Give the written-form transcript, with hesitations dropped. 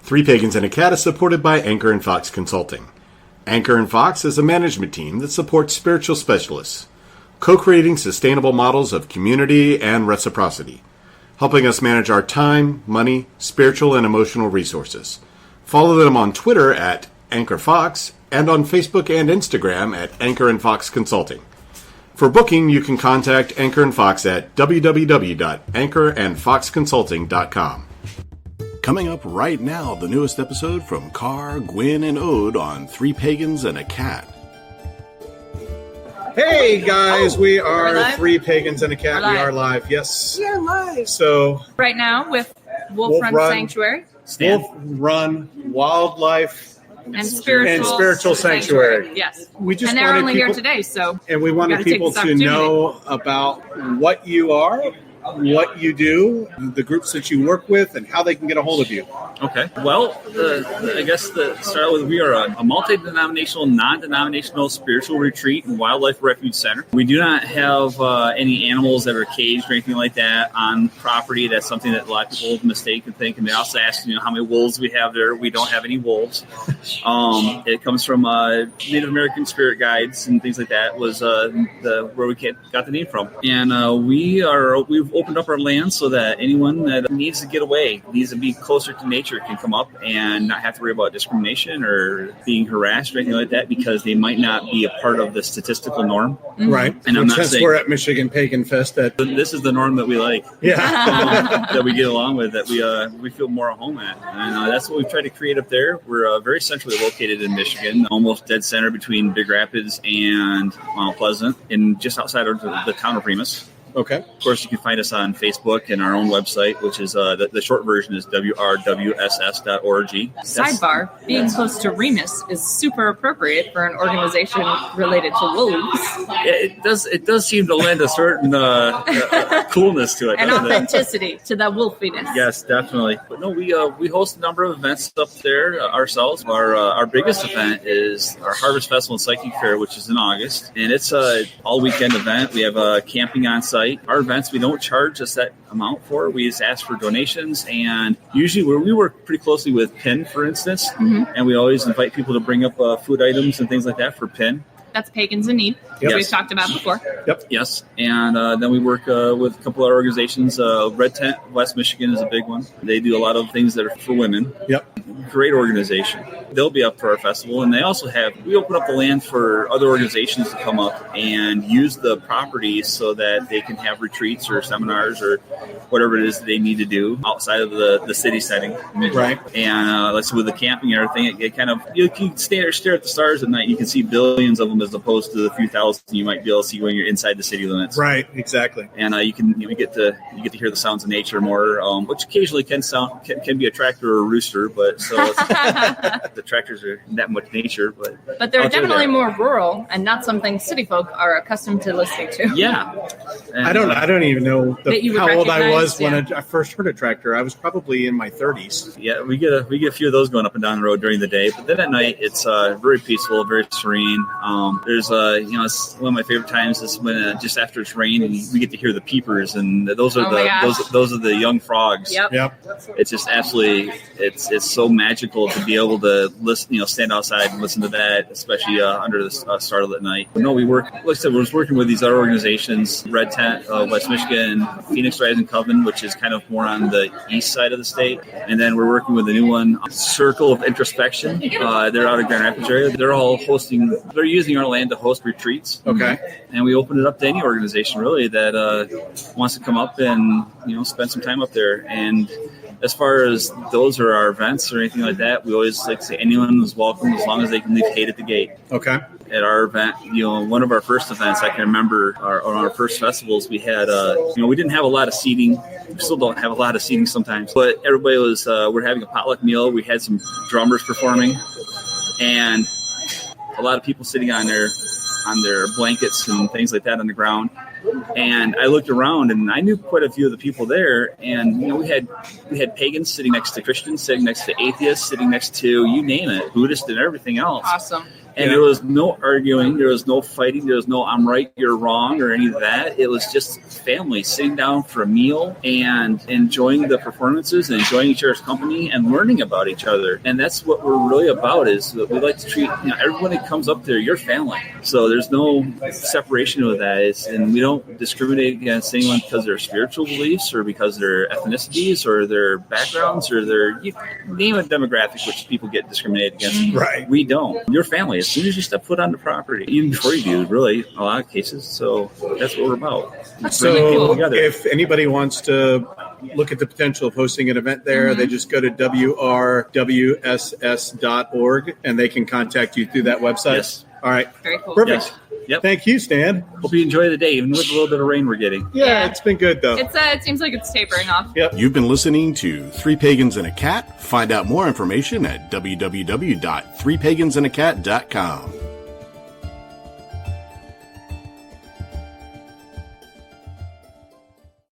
Three Pagans and a Cat is supported by Anchor and Fox Consulting. Anchor and Fox is a management team that supports spiritual specialists, co-creating sustainable models of community and reciprocity, helping us manage our time, money, spiritual, and emotional resources. Follow them on Twitter at Anchor Fox and on Facebook and Instagram at Anchor and Fox Consulting. For booking, you can contact Anchor and Fox at www.anchorandfoxconsulting.com. Coming up right now, the newest episode from Carr, Gwyn, and Ode on Three Pagans and a Cat. Hey guys, we are Three Pagans and a Cat. We are live. Yes. We are live. So right now with Wolf Run Sanctuary. Stan. Wolf Run Wildlife and Spiritual Sanctuary. Yes. We just and they're only here today, so and we wanted people to know about what you are, what you do, the groups that you work with, and how they can get a hold of you. Okay. Well, I guess to start with, we are a multi-denominational, non-denominational spiritual retreat and wildlife refuge center. We do not have any animals that are caged or anything like that on property. That's something that a lot of people mistake and think. And they also ask, how many wolves we have there. We don't have any wolves. It comes from Native American spirit guides and things like that was where we got the name from. And we've opened up our land so that anyone that needs to get away, needs to be closer to nature, can come up and not have to worry about discrimination or being harassed or anything like that because they might not be a part of the statistical norm. Mm-hmm. Right. And I'm not saying we're at Michigan Pagan Fest. This is the norm that we like. Yeah. That we get along with, that we feel more at home at. And that's what we've tried to create up there. We're very centrally located in Michigan, almost dead center between Big Rapids and Mount Pleasant, and just outside of the town of Remus. Okay. Of course, you can find us on Facebook and our own website, which is the short version is wrwss.org. Sidebar, being close to Remus is super appropriate for an organization related to wolves. It does seem to lend a certain coolness to it. And authenticity to that wolfiness. Yes, definitely. But no, we host a number of events up there ourselves. Our biggest event is our Harvest Festival and Psychic Fair, which is in August. And it's a all-weekend event. We have camping on site. Our events, we don't charge a set amount for. We just ask for donations, and usually we work pretty closely with PIN, for instance, and we always invite people to bring up food items and things like that for PIN. That's Pagans in Need, yes. We've talked about before. Yep. Yes, and then we work with a couple of organizations. Red Tent West Michigan is a big one. They do a lot of things that are for women. Yep. Great organization. They'll be up for our festival, and they also we open up the land for other organizations to come up and use the property so that they can have retreats or seminars or whatever it is that they need to do outside of the city setting. Right. And like with the camping and everything, it kind of, you can stare at the stars at night. You can see billions of them as opposed to the few thousand you might be able to see when you're inside the city limits. Right. Exactly. And you get to hear the sounds of nature more, which occasionally can be a tractor or a rooster, but so the tractors are that much nature, but they're definitely more rural and not something city folk are accustomed to listening to. Yeah. And, I don't even know how old I was when I first heard a tractor. I was probably in my 30s. Yeah, we get a few of those going up and down the road during the day, but then at night it's very peaceful, very serene. There's it's one of my favorite times is when just after it's rained and we get to hear the peepers, and those are those are the young frogs. Yep. It's just absolutely it's so magical to be able to listen, stand outside and listen to that, especially under the starlight at night. But no, we work. Like I said, we're working with these other organizations: Red Tent, West Michigan, Phoenix Rising Coven, which is kind of more on the east side of the state, and then we're working with a new one, Circle of Introspection. They're out of Grand Rapids area. They're using our land to host retreats. Okay. And we open it up to any organization really that wants to come up and spend some time up there. And as far as those are our events or anything like that, we always like to say anyone is welcome as long as they can leave hate at the gate. Okay. At our event, one of our first events, I can remember on our first festivals, we had, we didn't have a lot of seating. We still don't have a lot of seating sometimes, but everybody was, we're having a potluck meal. We had some drummers performing and a lot of people sitting on their blankets and things like that on the ground. And I looked around and I knew quite a few of the people there. And, we had pagans sitting next to Christians, sitting next to atheists, sitting next to, you name it, Buddhists and everything else. Awesome. And there was no arguing, there was no fighting, there was no I'm right, you're wrong, or any of that. It was just family sitting down for a meal and enjoying the performances and enjoying each other's company and learning about each other. And that's what we're really about, is that we like to treat everyone that comes up there, your family. So there's no separation with that. And we don't discriminate against anyone because of their spiritual beliefs or because of their ethnicities or their backgrounds or their, you name a demographic which people get discriminated against. Right. We don't. Your family, as soon as you step foot on the property, even before you do, really, in a lot of cases. So that's what we're about. So People together. if anybody wants to look at the potential of hosting an event there, they just go to wrwss.org and they can contact you through that website. Yes. All right. Very cool. Perfect. Yes. Yep. Thank you, Stan. Hope you enjoy the day, even with a little bit of rain we're getting. Yeah, it's been good though. It seems like it's tapering off. Yep. You've been listening to Three Pagans and a Cat. Find out more information at www.threepagansandacat.com.